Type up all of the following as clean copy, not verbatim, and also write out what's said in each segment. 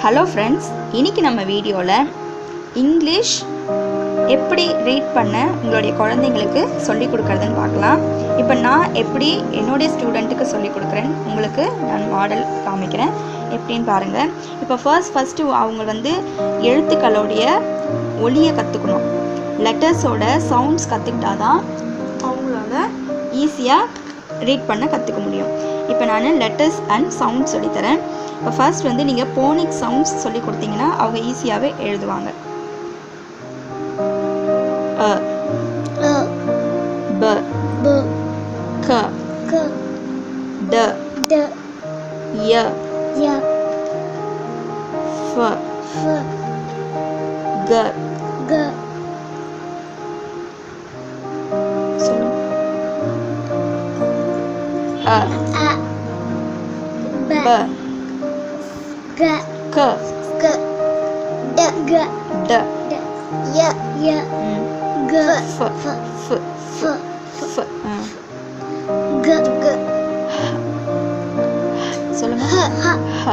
Hello friends, இன்றைக்கி நம்ம வீடியோவில் இங்கிலீஷ் எப்படி ரீட் பண்ண உங்களுடைய குழந்தைங்களுக்கு சொல்லிக் கொடுக்குறதுன்னு பார்க்கலாம். இப்போ நான் எப்படி என்னுடைய ஸ்டூடெண்ட்டுக்கு சொல்லிக் கொடுக்குறேன் உங்களுக்கு நான் மாடல் காமிக்கிறேன். எப்படின்னு பாருங்கள். இப்போ ஃபர்ஸ்ட்டு அவங்க எழுத்துக்களுடைய ஒலியை கற்றுக்கணும். லெட்டர்ஸோட சவுண்ட்ஸ் கற்றுக்கிட்டா தான் அவங்களால ஈஸியாக ரீட் பண்ண கற்றுக்க முடியும். இப்போ நான் லெட்டர்ஸ் அண்ட் சவுண்ட்ஸ் சொல்லித்தரேன். இப்போ ஃபர்ஸ்ட் நீங்கள் போனிக் சவுண்ட்ஸ் சொல்லி கொடுத்தீங்கன்னா அவங்க ஈஸியாகவே எழுதுவாங்க. அ ப க ட ய ஃப க அ ப க ட ய ஃப சொல்லுங்க. ஹ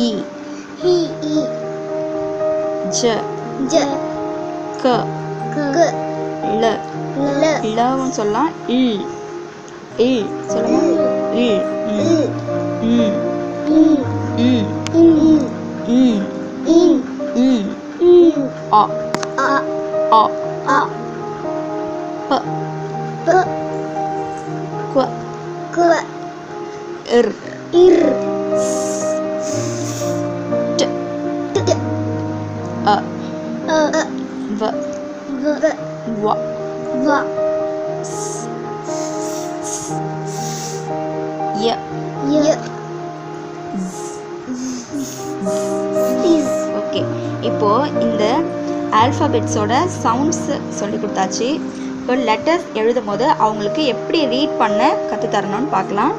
இ ஜ க ல லன்னு சொல்லலாம். இல் சொல்லுங்க. அ ப க இர் ட அ வ வ ய ஓகே. இப்போ இந்த ஆல்ஃபாபெட்ஸோட சவுண்ட்ஸ் சொல்லி கொடுத்தாச்சு. இப்போ லெட்டர்ஸ் எழுதும் போது அவங்களுக்கு எப்படி ரீட் பண்ண கற்றுத்தரணும்னு பார்க்கலாம்.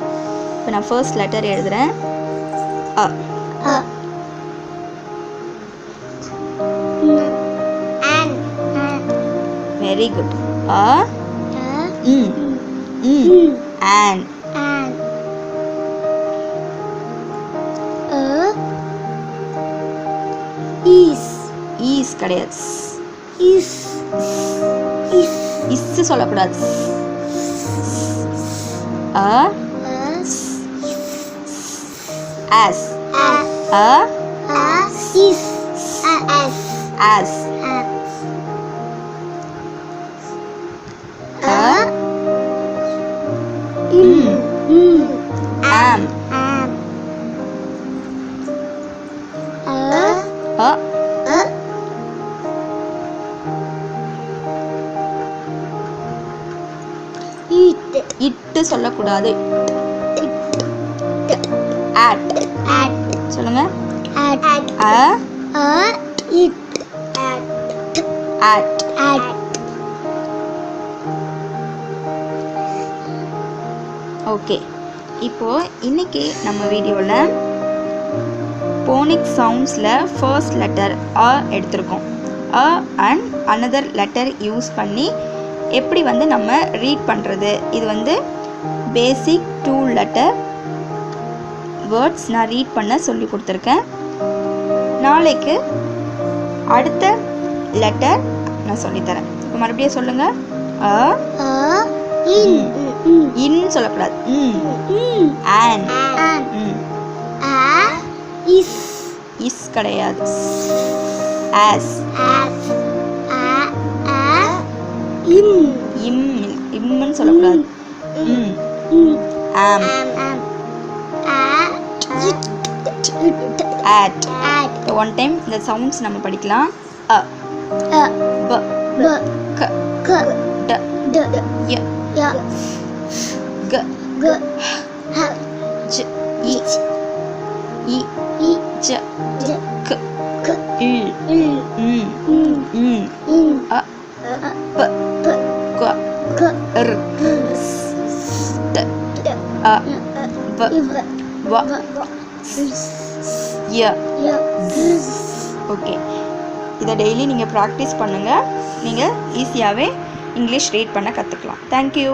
இப்போ நான் ஃபர்ஸ்ட் லெட்டர் எழுதுகிறேன். A very good. A an is கிடையாது. இஸ் சொல்லக்கூடாது. ஆஸ் ஆஸ் ஆம் இட்டு சொல்லக்கூடாது. ஆட் சொல்லுங்க. ஓகே. இப்போ இன்னைக்கு நம்ம வீடியோவில் போனிக் சவுண்ட்ஸில் ஃபர்ஸ்ட் லெட்டர் அ எடுத்திருக்கோம். அ அண்ட் அனதர் லெட்டர் யூஸ் பண்ணி எப்படி நம்ம ரீட் பண்ணுறது, இது பேசிக் 2 லெட்டர் வேர்ட்ஸ் நான் ரீட் பண்ண சொல்லி கொடுத்துருக்கேன். நாளைக்கு அடுத்த லெட்டர் நான் சொல்லித்தரேன். இப்போ மறுபடியும் சொல்லுங்கள். இன் சொல்லக்கூடாது. ஆன் இஸ் கிடையாது. ஆஸ் இம்னு சொல்லக்கூடாது. ஆம் ஆட். ஒன் டைம் இந்த சவுண்ட்ஸ் நம்ம படிக்கலாம். அ ப க ட ய க ஜ இ ஜ க இல் அ ப க ர் ட அ வ ய. ஓகே. இதை டெய்லி நீங்கள் ப்ராக்டிஸ் பண்ணுங்கள். நீங்கள் ஈஸியாகவே இங்கிலீஷ் ரீட் பண்ண கற்றுக்கலாம். தேங்க்யூ.